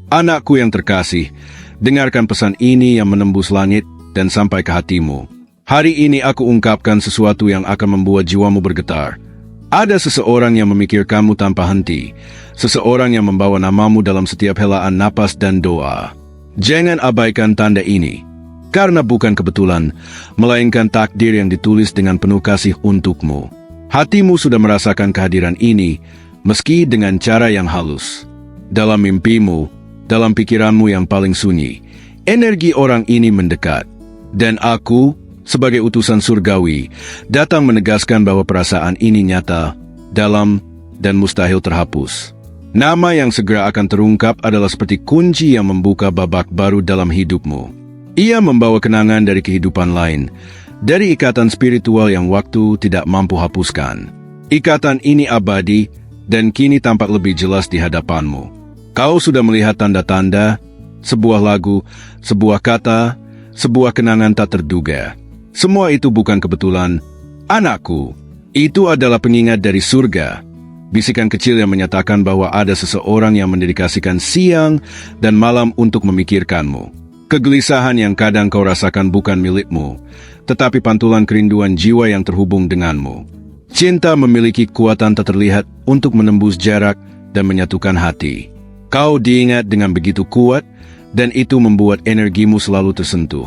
Anakku yang terkasih, dengarkan pesan ini yang menembus langit dan sampai ke hatimu. Hari ini aku ungkapkan sesuatu yang akan membuat jiwamu bergetar. Ada seseorang yang memikirkanmu tanpa henti, seseorang yang membawa namamu dalam setiap helaan napas dan doa. Jangan abaikan tanda ini, karena bukan kebetulan, melainkan takdir yang ditulis dengan penuh kasih untukmu. Hatimu sudah merasakan kehadiran ini, meski dengan cara yang halus. Dalam mimpimu, dalam pikiranmu yang paling sunyi, energi orang ini mendekat. Dan aku, sebagai utusan surgawi, datang menegaskan bahwa perasaan ini nyata, dalam, dan mustahil terhapus. Nama yang segera akan terungkap adalah seperti kunci yang membuka babak baru dalam hidupmu. Ia membawa kenangan dari kehidupan lain, dari ikatan spiritual yang waktu tidak mampu hapuskan. Ikatan ini abadi, dan kini tampak lebih jelas di hadapanmu. Kau sudah melihat tanda-tanda, sebuah lagu, sebuah kata, sebuah kenangan tak terduga. Semua itu bukan kebetulan. Anakku, itu adalah pengingat dari surga. Bisikan kecil yang menyatakan bahwa ada seseorang yang mendedikasikan siang dan malam untuk memikirkanmu. Kegelisahan yang kadang kau rasakan bukan milikmu, tetapi pantulan kerinduan jiwa yang terhubung denganmu. Cinta memiliki kekuatan tak terlihat untuk menembus jarak dan menyatukan hati. Kau diingat dengan begitu kuat, dan itu membuat energimu selalu tersentuh.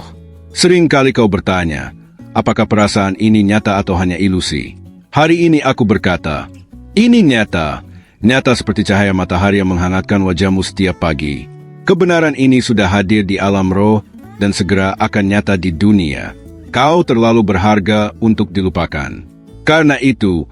Sering kali kau bertanya, apakah perasaan ini nyata atau hanya ilusi? Hari ini aku berkata, ini nyata, nyata seperti cahaya matahari yang menghangatkan wajahmu setiap pagi. Kebenaran ini sudah hadir di alam roh dan segera akan nyata di dunia. Kau terlalu berharga untuk dilupakan. Karena itu,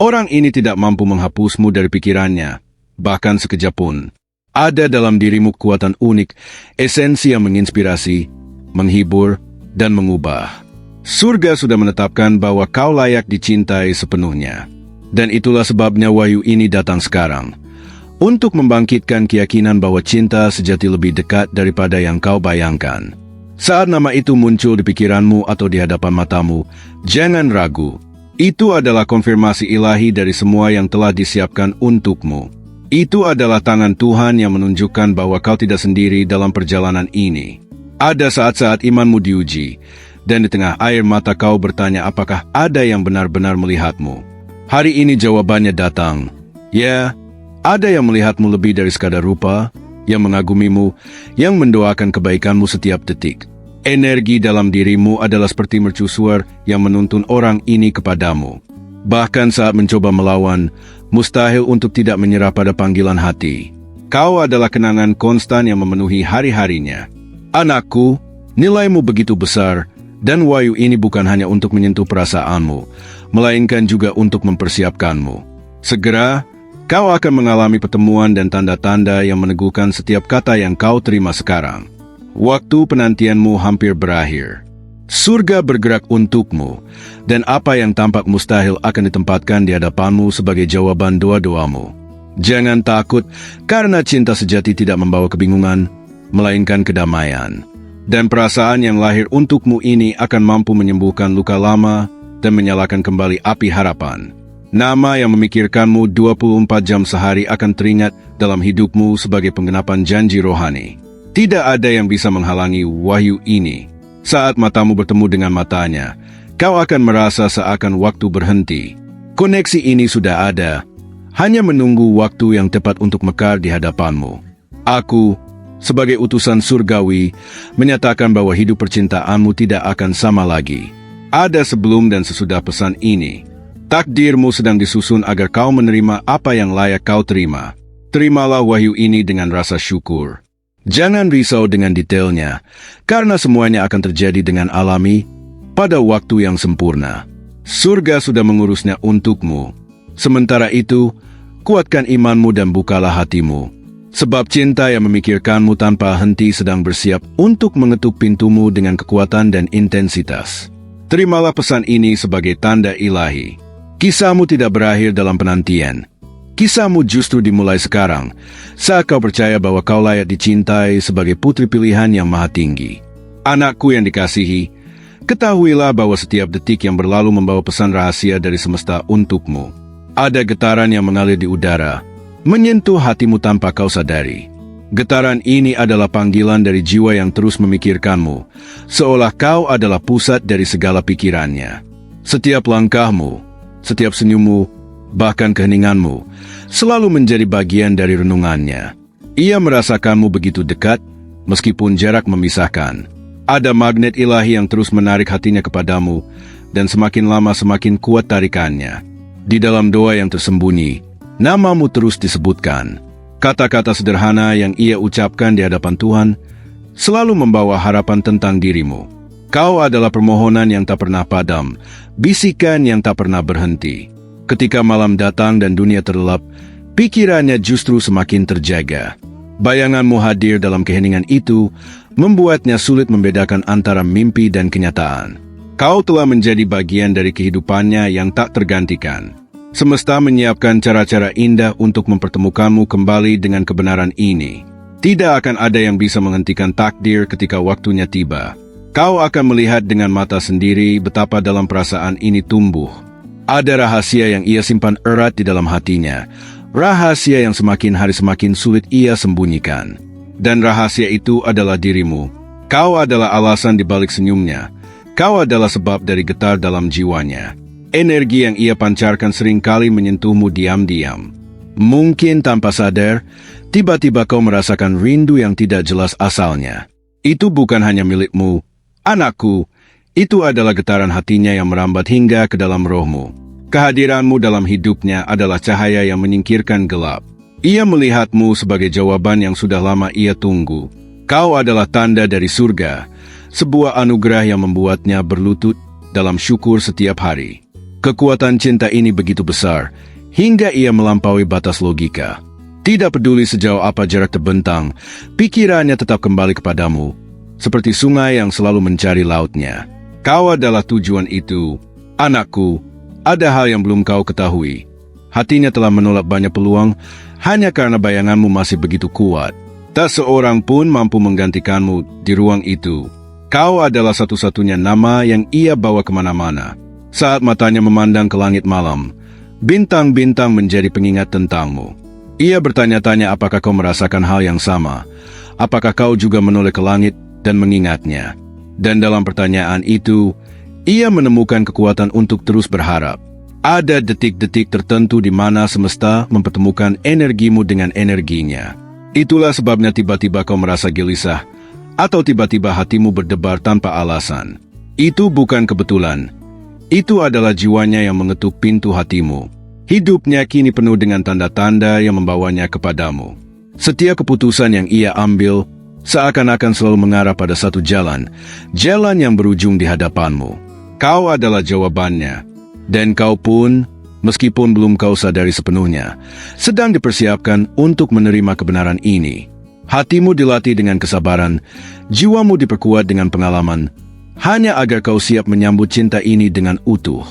orang ini tidak mampu menghapusmu dari pikirannya, bahkan sekejap pun. Ada dalam dirimu kekuatan unik, esensi yang menginspirasi, menghibur, dan mengubah. Surga sudah menetapkan bahwa kau layak dicintai sepenuhnya. Dan itulah sebabnya wahyu ini datang sekarang. Untuk membangkitkan keyakinan bahwa cinta sejati lebih dekat daripada yang kau bayangkan. Saat nama itu muncul di pikiranmu atau di hadapan matamu, jangan ragu. Itu adalah konfirmasi ilahi dari semua yang telah disiapkan untukmu. Itu adalah tangan Tuhan yang menunjukkan bahwa kau tidak sendiri dalam perjalanan ini. Ada saat-saat imanmu diuji, dan di tengah air mata kau bertanya apakah ada yang benar-benar melihatmu. Hari ini jawabannya datang. Ya, ada yang melihatmu lebih dari sekadar rupa, yang mengagumimu, yang mendoakan kebaikanmu setiap detik. Energi dalam dirimu adalah seperti mercusuar yang menuntun orang ini kepadamu. Bahkan saat mencoba melawan, mustahil untuk tidak menyerah pada panggilan hati. Kau adalah kenangan konstan yang memenuhi hari-harinya. Anakku, nilaimu begitu besar, dan wahyu ini bukan hanya untuk menyentuh perasaanmu, melainkan juga untuk mempersiapkanmu. Segera, kau akan mengalami pertemuan dan tanda-tanda yang meneguhkan setiap kata yang kau terima sekarang. Waktu penantianmu hampir berakhir. Surga bergerak untukmu, dan apa yang tampak mustahil akan ditempatkan di hadapanmu sebagai jawaban doa-doamu. Jangan takut, karena cinta sejati tidak membawa kebingungan, melainkan kedamaian. Dan perasaan yang lahir untukmu ini akan mampu menyembuhkan luka lama dan menyalakan kembali api harapan. Nama yang memikirkanmu 24 jam sehari akan teringat dalam hidupmu sebagai penggenapan janji rohani. Tidak ada yang bisa menghalangi wahyu ini. Saat matamu bertemu dengan matanya, kau akan merasa seakan waktu berhenti. Koneksi ini sudah ada, hanya menunggu waktu yang tepat untuk mekar di hadapanmu. Aku, sebagai utusan surgawi, menyatakan bahwa hidup percintaanmu tidak akan sama lagi. Ada sebelum dan sesudah pesan ini. Takdirmu sedang disusun agar kau menerima apa yang layak kau terima. Terimalah wahyu ini dengan rasa syukur. Jangan risau dengan detailnya, karena semuanya akan terjadi dengan alami pada waktu yang sempurna. Surga sudah mengurusnya untukmu. Sementara itu, kuatkan imanmu dan bukalah hatimu. Sebab cinta yang memikirkanmu tanpa henti sedang bersiap untuk mengetuk pintumu dengan kekuatan dan intensitas. Terimalah pesan ini sebagai tanda ilahi. Kisahmu tidak berakhir dalam penantian. Kisahmu justru dimulai sekarang, saat kau percaya bahwa kau layak dicintai sebagai putri pilihan yang maha tinggi. Anakku yang dikasihi, ketahuilah bahwa setiap detik yang berlalu membawa pesan rahasia dari semesta untukmu. Ada getaran yang mengalir di udara, menyentuh hatimu tanpa kau sadari. Getaran ini adalah panggilan dari jiwa yang terus memikirkanmu, seolah kau adalah pusat dari segala pikirannya. Setiap langkahmu, setiap senyummu, bahkan keheninganmu, selalu menjadi bagian dari renungannya. Ia merasakanmu begitu dekat, meskipun jarak memisahkan. Ada magnet ilahi yang terus menarik hatinya kepadamu, dan semakin lama semakin kuat tarikannya. Di dalam doa yang tersembunyi, namamu terus disebutkan. Kata-kata sederhana yang ia ucapkan di hadapan Tuhan selalu membawa harapan tentang dirimu. Kau adalah permohonan yang tak pernah padam, bisikan yang tak pernah berhenti. Ketika malam datang dan dunia terlelap, pikirannya justru semakin terjaga. Bayanganmu hadir dalam keheningan itu, membuatnya sulit membedakan antara mimpi dan kenyataan. Kau telah menjadi bagian dari kehidupannya yang tak tergantikan. Semesta menyiapkan cara-cara indah untuk mempertemukanmu kembali dengan kebenaran ini. Tidak akan ada yang bisa menghentikan takdir ketika waktunya tiba. Kau akan melihat dengan mata sendiri betapa dalam perasaan ini tumbuh. Ada rahasia yang ia simpan erat di dalam hatinya. Rahasia yang semakin hari semakin sulit ia sembunyikan. Dan rahasia itu adalah dirimu. Kau adalah alasan di balik senyumnya. Kau adalah sebab dari getar dalam jiwanya. Energi yang ia pancarkan seringkali menyentuhmu diam-diam. Mungkin tanpa sadar, tiba-tiba kau merasakan rindu yang tidak jelas asalnya. Itu bukan hanya milikmu, anakku. Itu adalah getaran hatinya yang merambat hingga ke dalam rohmu. Kehadiranmu dalam hidupnya adalah cahaya yang menyingkirkan gelap. Ia melihatmu sebagai jawaban yang sudah lama ia tunggu. Kau adalah tanda dari surga, sebuah anugerah yang membuatnya berlutut dalam syukur setiap hari. Kekuatan cinta ini begitu besar, hingga ia melampaui batas logika. Tidak peduli sejauh apa jarak terbentang, pikirannya tetap kembali kepadamu, seperti sungai yang selalu mencari lautnya. Kau adalah tujuan itu. Anakku, ada hal yang belum kau ketahui. Hatinya telah menolak banyak peluang, hanya karena bayanganmu masih begitu kuat. Tak seorang pun mampu menggantikanmu di ruang itu. Kau adalah satu-satunya nama yang ia bawa kemana-mana. Saat matanya memandang ke langit malam, bintang-bintang menjadi pengingat tentangmu. Ia bertanya-tanya apakah kau merasakan hal yang sama, apakah kau juga menoleh ke langit dan mengingatnya. Dan dalam pertanyaan itu, ia menemukan kekuatan untuk terus berharap. Ada detik-detik tertentu di mana semesta mempertemukan energimu dengan energinya. Itulah sebabnya tiba-tiba kau merasa gelisah, atau tiba-tiba hatimu berdebar tanpa alasan. Itu bukan kebetulan. Itu adalah jiwanya yang mengetuk pintu hatimu. Hidupnya kini penuh dengan tanda-tanda yang membawanya kepadamu. Setiap keputusan yang ia ambil seakan-akan selalu mengarah pada satu jalan, jalan yang berujung di hadapanmu. Kau adalah jawabannya. Dan kau pun, meskipun belum kau sadari sepenuhnya, sedang dipersiapkan untuk menerima kebenaran ini. Hatimu dilatih dengan kesabaran, jiwamu diperkuat dengan pengalaman, hanya agar kau siap menyambut cinta ini dengan utuh.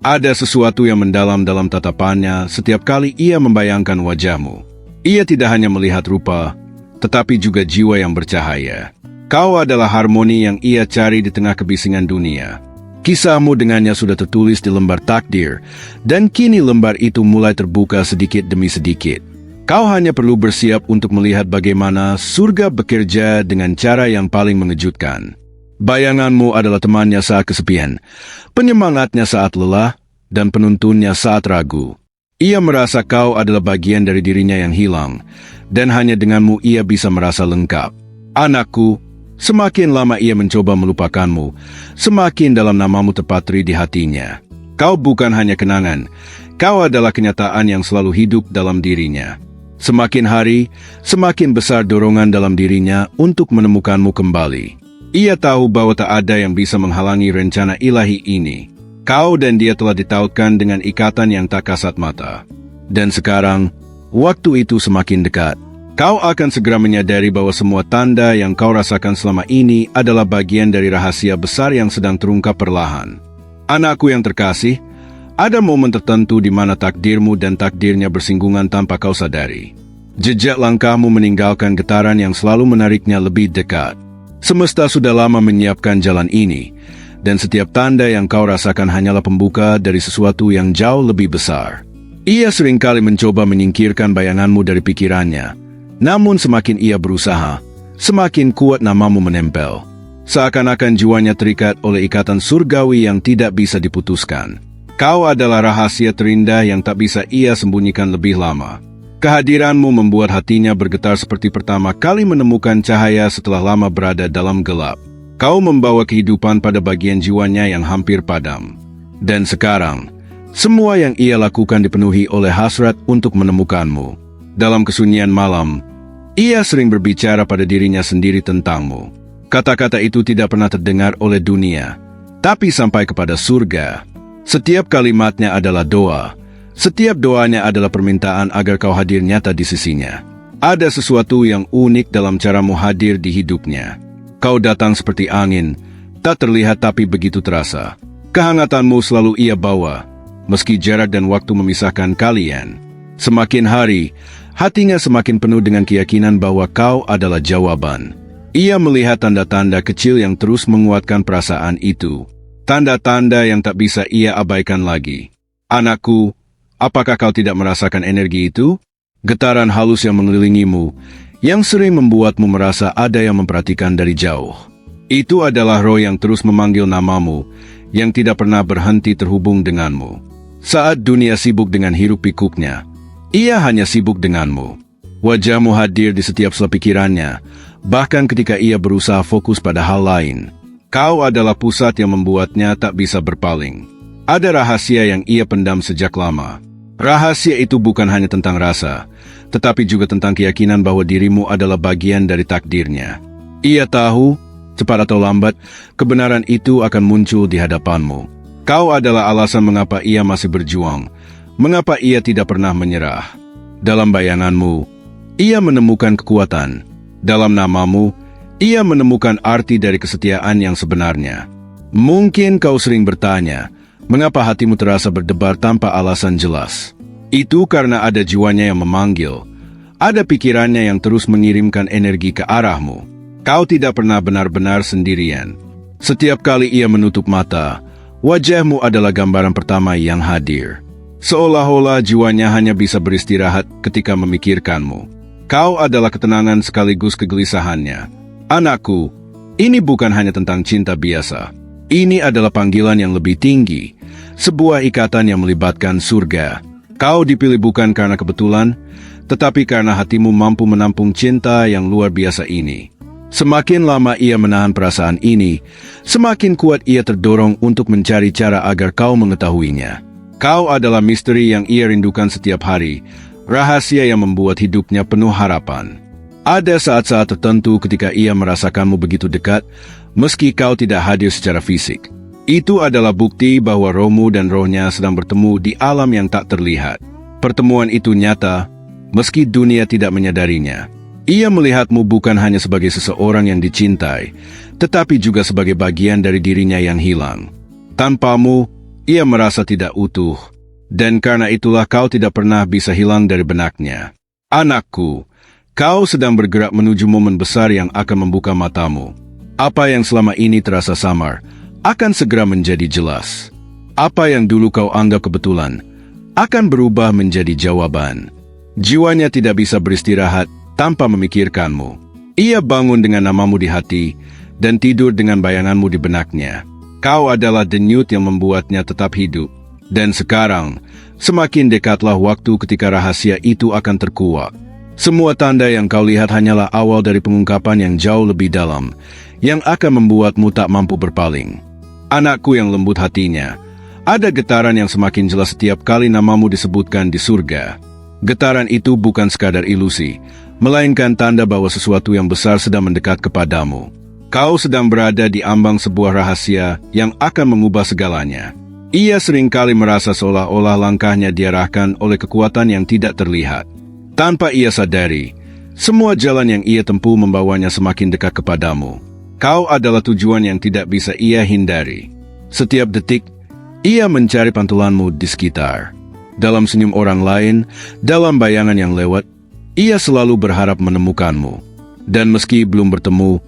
Ada sesuatu yang mendalam dalam tatapannya setiap kali ia membayangkan wajahmu. Ia tidak hanya melihat rupa, tetapi juga jiwa yang bercahaya. Kau adalah harmoni yang ia cari di tengah kebisingan dunia. Kisahmu dengannya sudah tertulis di lembar takdir, dan kini lembar itu mulai terbuka sedikit demi sedikit. Kau hanya perlu bersiap untuk melihat bagaimana surga bekerja dengan cara yang paling mengejutkan. Bayanganmu adalah temannya saat kesepian, penyemangatnya saat lelah, dan penuntunnya saat ragu. Ia merasa kau adalah bagian dari dirinya yang hilang, dan hanya denganmu ia bisa merasa lengkap. Anakku, semakin lama ia mencoba melupakanmu, semakin dalam namamu terpatri di hatinya. Kau bukan hanya kenangan, kau adalah kenyataan yang selalu hidup dalam dirinya. Semakin hari, semakin besar dorongan dalam dirinya untuk menemukanmu kembali. Ia tahu bahwa tak ada yang bisa menghalangi rencana ilahi ini. Kau dan dia telah ditautkan dengan ikatan yang tak kasat mata. Dan sekarang, waktu itu semakin dekat. Kau akan segera menyadari bahwa semua tanda yang kau rasakan selama ini adalah bagian dari rahasia besar yang sedang terungkap perlahan. Anakku yang terkasih, ada momen tertentu di mana takdirmu dan takdirnya bersinggungan tanpa kau sadari. Jejak langkahmu meninggalkan getaran yang selalu menariknya lebih dekat. Semesta sudah lama menyiapkan jalan ini, dan setiap tanda yang kau rasakan hanyalah pembuka dari sesuatu yang jauh lebih besar. Ia seringkali mencoba menyingkirkan bayanganmu dari pikirannya, Namun semakin ia berusaha, semakin kuat namamu menempel. Seakan-akan jiwanya terikat oleh ikatan surgawi yang tidak bisa diputuskan. Kau adalah rahasia terindah yang tak bisa ia sembunyikan lebih lama. Kehadiranmu membuat hatinya bergetar seperti pertama kali menemukan cahaya setelah lama berada dalam gelap. Kau membawa kehidupan pada bagian jiwanya yang hampir padam. Dan sekarang, semua yang ia lakukan dipenuhi oleh hasrat untuk menemukanmu. Dalam kesunyian malam, ia sering berbicara pada dirinya sendiri tentangmu. Kata-kata itu tidak pernah terdengar oleh dunia, tapi sampai kepada surga. Setiap kalimatnya adalah doa. Setiap doanya adalah permintaan agar kau hadir nyata di sisinya. Ada sesuatu yang unik dalam caramu hadir di hidupnya. Kau datang seperti angin, tak terlihat tapi begitu terasa. Kehangatanmu selalu ia bawa, meski jarak dan waktu memisahkan kalian. Semakin hari, hatinya semakin penuh dengan keyakinan bahwa kau adalah jawaban. Ia melihat tanda-tanda kecil yang terus menguatkan perasaan itu. Tanda-tanda yang tak bisa ia abaikan lagi. Anakku, apakah kau tidak merasakan energi itu? Getaran halus yang mengelilingimu, yang sering membuatmu merasa ada yang memperhatikan dari jauh. Itu adalah roh yang terus memanggil namamu, yang tidak pernah berhenti terhubung denganmu. Saat dunia sibuk dengan hiruk-pikuknya, ia hanya sibuk denganmu. Wajahmu hadir di setiap sela pikirannya, bahkan ketika ia berusaha fokus pada hal lain. Kau adalah pusat yang membuatnya tak bisa berpaling. Ada rahasia yang ia pendam sejak lama. Rahasia itu bukan hanya tentang rasa, tetapi juga tentang keyakinan bahwa dirimu adalah bagian dari takdirnya. Ia tahu, cepat atau lambat, kebenaran itu akan muncul di hadapanmu. Kau adalah alasan mengapa ia masih berjuang, mengapa ia tidak pernah menyerah. Dalam bayanganmu, ia menemukan kekuatan. Dalam namamu, ia menemukan arti dari kesetiaan yang sebenarnya. Mungkin kau sering bertanya, mengapa hatimu terasa berdebar tanpa alasan jelas? Itu karena ada jiwanya yang memanggil. Ada pikirannya yang terus mengirimkan energi ke arahmu. Kau tidak pernah benar-benar sendirian. Setiap kali ia menutup mata, wajahmu adalah gambaran pertama yang hadir. Seolah-olah jiwanya hanya bisa beristirahat ketika memikirkanmu. Kau adalah ketenangan sekaligus kegelisahannya. Anakku, ini bukan hanya tentang cinta biasa. Ini adalah panggilan yang lebih tinggi, sebuah ikatan yang melibatkan surga. Kau dipilih bukan karena kebetulan, tetapi karena hatimu mampu menampung cinta yang luar biasa ini. Semakin lama ia menahan perasaan ini, semakin kuat ia terdorong untuk mencari cara agar kau mengetahuinya. Kau adalah misteri yang ia rindukan setiap hari, rahasia yang membuat hidupnya penuh harapan. Ada saat-saat tertentu ketika ia merasakanmu begitu dekat, meski kau tidak hadir secara fisik. Itu adalah bukti bahwa rohmu dan rohnya sedang bertemu di alam yang tak terlihat. Pertemuan itu nyata, meski dunia tidak menyadarinya. Ia melihatmu bukan hanya sebagai seseorang yang dicintai, tetapi juga sebagai bagian dari dirinya yang hilang. Tanpamu, ia merasa tidak utuh, dan karena itulah kau tidak pernah bisa hilang dari benaknya. Anakku, kau sedang bergerak menuju momen besar yang akan membuka matamu. Apa yang selama ini terasa samar, akan segera menjadi jelas. Apa yang dulu kau anggap kebetulan, akan berubah menjadi jawaban. Jiwanya tidak bisa beristirahat tanpa memikirkanmu. Ia bangun dengan namamu di hati, dan tidur dengan bayanganmu di benaknya. Kau adalah denyut yang membuatnya tetap hidup. Dan sekarang, semakin dekatlah waktu ketika rahasia itu akan terkuak. Semua tanda yang kau lihat hanyalah awal dari pengungkapan yang jauh lebih dalam, yang akan membuatmu tak mampu berpaling. Anakku yang lembut hatinya, ada getaran yang semakin jelas setiap kali namamu disebutkan di surga. Getaran itu bukan sekadar ilusi, melainkan tanda bahwa sesuatu yang besar sedang mendekat kepadamu. Kau sedang berada di ambang sebuah rahasia yang akan mengubah segalanya. Ia seringkali merasa seolah-olah langkahnya diarahkan oleh kekuatan yang tidak terlihat. Tanpa ia sadari, semua jalan yang ia tempuh membawanya semakin dekat kepadamu. Kau adalah tujuan yang tidak bisa ia hindari. Setiap detik, ia mencari pantulanmu di sekitar. Dalam senyum orang lain, dalam bayangan yang lewat, ia selalu berharap menemukanmu. Dan meski belum bertemu,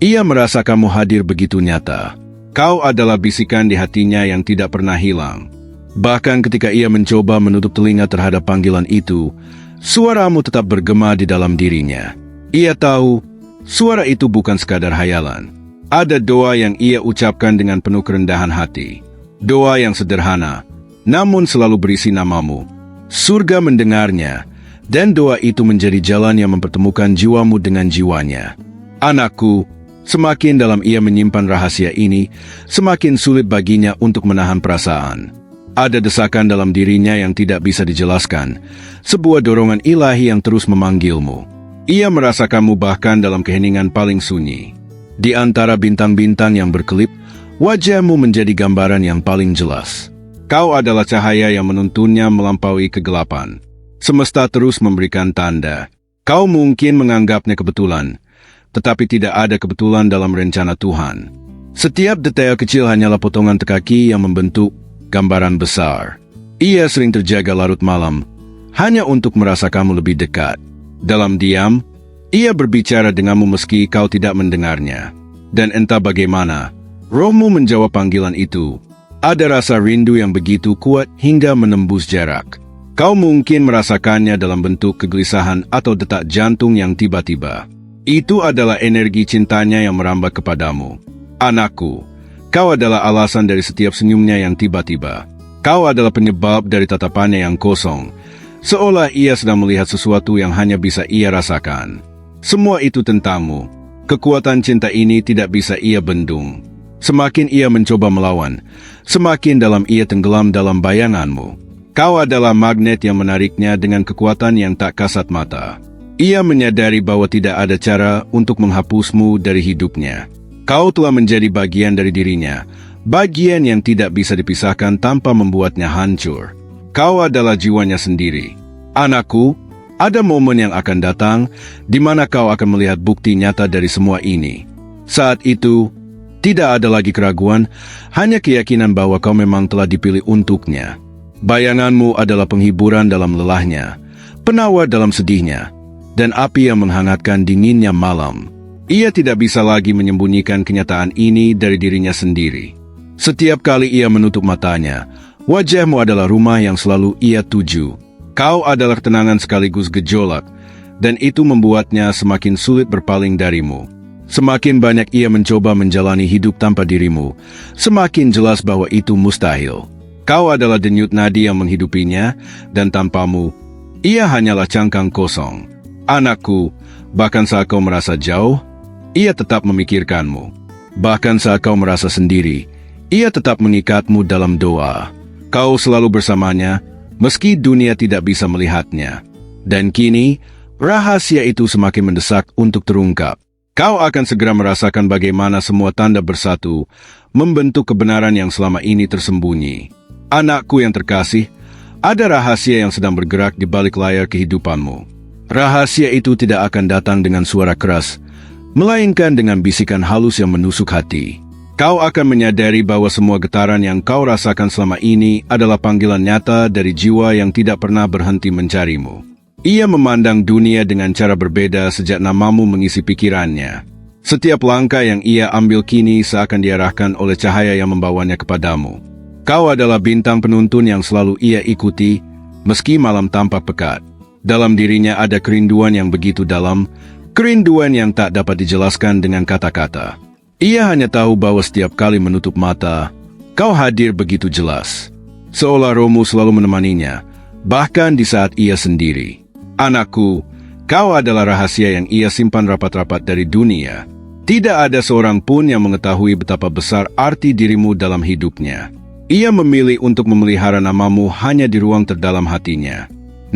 ia merasa kamu hadir begitu nyata. Kau adalah bisikan di hatinya yang tidak pernah hilang. Bahkan ketika ia mencoba menutup telinga terhadap panggilan itu, Suaramu tetap bergema di dalam dirinya. Ia tahu, suara itu bukan sekadar hayalan. Ada doa yang ia ucapkan dengan penuh kerendahan hati. Doa yang sederhana, namun selalu berisi namamu. Surga mendengarnya, dan doa itu menjadi jalan yang mempertemukan jiwamu dengan jiwanya. Anakku, semakin dalam ia menyimpan rahasia ini, semakin sulit baginya untuk menahan perasaan. Ada desakan dalam dirinya yang tidak bisa dijelaskan, sebuah dorongan ilahi yang terus memanggilmu. Ia merasakanmu bahkan dalam keheningan paling sunyi. Di antara bintang-bintang yang berkelip, wajahmu menjadi gambaran yang paling jelas. Kau adalah cahaya yang menuntunnya melampaui kegelapan. Semesta terus memberikan tanda. Kau mungkin menganggapnya kebetulan, tetapi tidak ada kebetulan dalam rencana Tuhan. Setiap detail kecil hanyalah potongan tekaki yang membentuk gambaran besar. Ia sering terjaga larut malam, hanya untuk merasakanmu lebih dekat. Dalam diam, ia berbicara denganmu meski kau tidak mendengarnya. Dan entah bagaimana, rohmu menjawab panggilan itu. Ada rasa rindu yang begitu kuat hingga menembus jarak. Kau mungkin merasakannya dalam bentuk kegelisahan atau detak jantung yang tiba-tiba. Itu adalah energi cintanya yang merambah kepadamu. Anakku, kau adalah alasan dari setiap senyumnya yang tiba-tiba. Kau adalah penyebab dari tatapannya yang kosong, seolah ia sedang melihat sesuatu yang hanya bisa ia rasakan. Semua itu tentangmu. Kekuatan cinta ini tidak bisa ia bendung. Semakin ia mencoba melawan, semakin dalam ia tenggelam dalam bayanganmu. Kau adalah magnet yang menariknya dengan kekuatan yang tak kasat mata. Ia menyadari bahwa tidak ada cara untuk menghapusmu dari hidupnya. Kau telah menjadi bagian dari dirinya, bagian yang tidak bisa dipisahkan tanpa membuatnya hancur. Kau adalah jiwanya sendiri. Anakku, ada momen yang akan datang di mana kau akan melihat bukti nyata dari semua ini. Saat itu, tidak ada lagi keraguan, hanya keyakinan bahwa kau memang telah dipilih untuknya. Bayanganmu adalah penghiburan dalam lelahnya, penawar dalam sedihnya, dan api yang menghangatkan dinginnya malam. Ia tidak bisa lagi menyembunyikan kenyataan ini dari dirinya sendiri. Setiap kali ia menutup matanya, wajahmu adalah rumah yang selalu ia tuju. Kau adalah ketenangan sekaligus gejolak, dan itu membuatnya semakin sulit berpaling darimu. Semakin banyak ia mencoba menjalani hidup tanpa dirimu, semakin jelas bahwa itu mustahil. Kau adalah denyut nadi yang menghidupinya, dan tanpamu, ia hanyalah cangkang kosong. Anakku, bahkan saat kau merasa jauh, ia tetap memikirkanmu. Bahkan saat kau merasa sendiri, ia tetap mengikatmu dalam doa. Kau selalu bersamanya, meski dunia tidak bisa melihatnya. Dan kini, rahasia itu semakin mendesak untuk terungkap. Kau akan segera merasakan bagaimana semua tanda bersatu, membentuk kebenaran yang selama ini tersembunyi. Anakku yang terkasih, ada rahasia yang sedang bergerak di balik layar kehidupanmu. Rahasia itu tidak akan datang dengan suara keras, melainkan dengan bisikan halus yang menusuk hati. Kau akan menyadari bahwa semua getaran yang kau rasakan selama ini adalah panggilan nyata dari jiwa yang tidak pernah berhenti mencarimu. Ia memandang dunia dengan cara berbeda sejak namamu mengisi pikirannya. Setiap langkah yang ia ambil kini seakan diarahkan oleh cahaya yang membawanya kepadamu. Kau adalah bintang penuntun yang selalu ia ikuti, meski malam tampak pekat. Dalam dirinya ada kerinduan yang begitu dalam, kerinduan yang tak dapat dijelaskan dengan kata-kata. Ia hanya tahu bahwa setiap kali menutup mata, kau hadir begitu jelas. Seolah rohmu selalu menemaninya, bahkan di saat ia sendiri. Anakku, kau adalah rahasia yang ia simpan rapat-rapat dari dunia. Tidak ada seorang pun yang mengetahui betapa besar arti dirimu dalam hidupnya. Ia memilih untuk memelihara namamu hanya di ruang terdalam hatinya.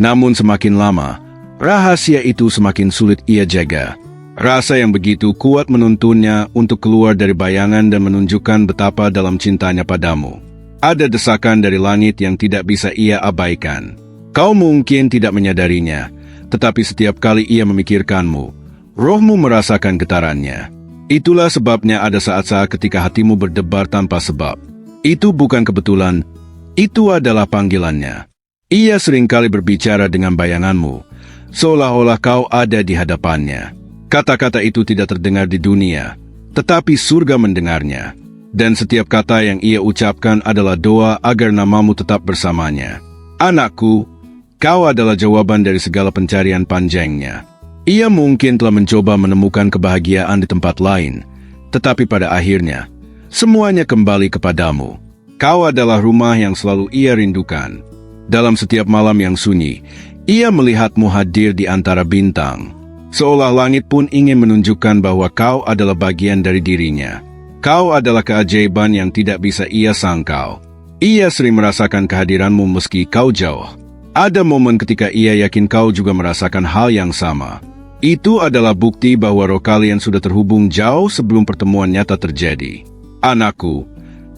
Namun semakin lama, rahasia itu semakin sulit ia jaga. Rasa yang begitu kuat menuntunnya untuk keluar dari bayangan dan menunjukkan betapa dalam cintanya padamu. Ada desakan dari langit yang tidak bisa ia abaikan. Kau mungkin tidak menyadarinya, tetapi setiap kali ia memikirkanmu, rohmu merasakan getarannya. Itulah sebabnya ada saat-saat ketika hatimu berdebar tanpa sebab. Itu bukan kebetulan, itu adalah panggilannya. Ia seringkali berbicara dengan bayanganmu, seolah-olah kau ada di hadapannya. Kata-kata itu tidak terdengar di dunia, tetapi surga mendengarnya. Dan setiap kata yang ia ucapkan adalah doa agar namamu tetap bersamanya. Anakku, Kau adalah jawaban dari segala pencarian panjangnya. Ia mungkin telah mencoba menemukan kebahagiaan di tempat lain, tetapi pada akhirnya, semuanya kembali kepadamu. Kau adalah rumah yang selalu ia rindukan. Dalam setiap malam yang sunyi, ia melihatmu hadir di antara bintang. Seolah langit pun ingin menunjukkan bahwa kau adalah bagian dari dirinya. Kau adalah keajaiban yang tidak bisa ia sangkal. Ia sering merasakan kehadiranmu meski kau jauh. Ada momen ketika ia yakin kau juga merasakan hal yang sama. Itu adalah bukti bahwa roh kalian sudah terhubung jauh sebelum pertemuan nyata terjadi. Anakku,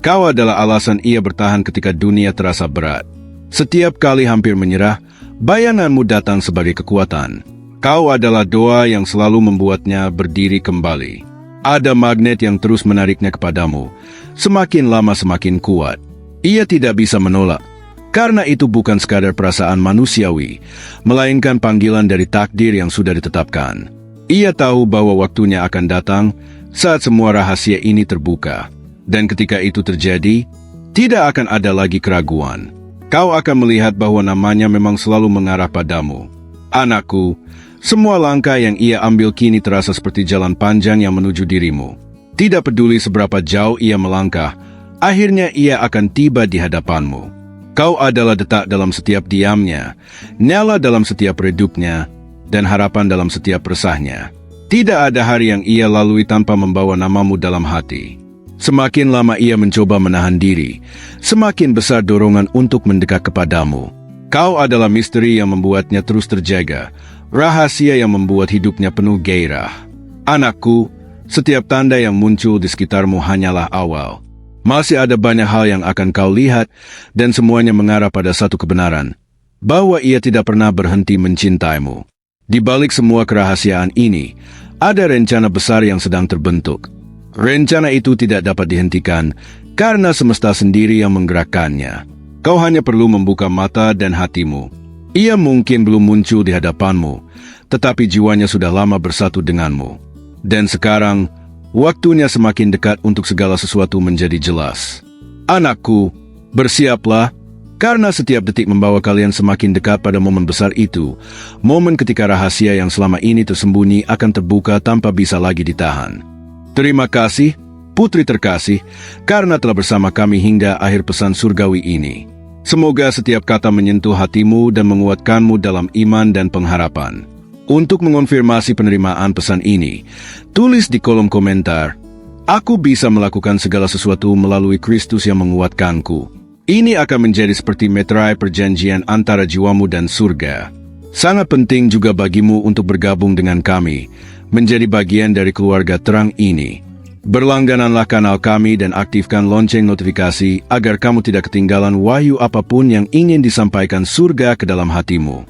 kau adalah alasan ia bertahan ketika dunia terasa berat. Setiap kali hampir menyerah, bayanganmu datang sebagai kekuatan. Kau adalah doa yang selalu membuatnya berdiri kembali. Ada magnet yang terus menariknya kepadamu. Semakin lama semakin kuat. Ia tidak bisa menolak. Karena itu bukan sekadar perasaan manusiawi, melainkan panggilan dari takdir yang sudah ditetapkan. Ia tahu bahwa waktunya akan datang saat semua rahasia ini terbuka. Dan ketika itu terjadi, tidak akan ada lagi keraguan. Kau akan melihat bahwa namanya memang selalu mengarah padamu. Anakku, semua langkah yang ia ambil kini terasa seperti jalan panjang yang menuju dirimu. Tidak peduli seberapa jauh ia melangkah, akhirnya ia akan tiba di hadapanmu. Kau adalah detak dalam setiap diamnya, nyala dalam setiap redupnya, dan harapan dalam setiap resahnya. Tidak ada hari yang ia lalui tanpa membawa namamu dalam hati. Semakin lama ia mencoba menahan diri, semakin besar dorongan untuk mendekat kepadamu. Kau adalah misteri yang membuatnya terus terjaga, rahasia yang membuat hidupnya penuh gairah. Anakku, setiap tanda yang muncul di sekitarmu hanyalah awal. Masih ada banyak hal yang akan kau lihat, dan semuanya mengarah pada satu kebenaran, bahwa ia tidak pernah berhenti mencintaimu. Di balik semua kerahasiaan ini, ada rencana besar yang sedang terbentuk. Rencana itu tidak dapat dihentikan, karena semesta sendiri yang menggerakkannya. Kau hanya perlu membuka mata dan hatimu. Ia mungkin belum muncul di hadapanmu, tetapi jiwanya sudah lama bersatu denganmu. Dan sekarang, waktunya semakin dekat untuk segala sesuatu menjadi jelas. Anakku, bersiaplah, karena setiap detik membawa kalian semakin dekat pada momen besar itu, momen ketika rahasia yang selama ini tersembunyi akan terbuka tanpa bisa lagi ditahan. Terima kasih, putri terkasih, karena telah bersama kami hingga akhir pesan surgawi ini. Semoga setiap kata menyentuh hatimu dan menguatkanmu dalam iman dan pengharapan. Untuk mengonfirmasi penerimaan pesan ini, tulis di kolom komentar, "Aku bisa melakukan segala sesuatu melalui Kristus yang menguatkanku." Ini akan menjadi seperti meterai perjanjian antara jiwamu dan surga. Sangat penting juga bagimu untuk bergabung dengan kami, menjadi bagian dari keluarga terang ini. Berlanggananlah kanal kami dan aktifkan lonceng notifikasi agar kamu tidak ketinggalan wahyu apapun yang ingin disampaikan surga ke dalam hatimu.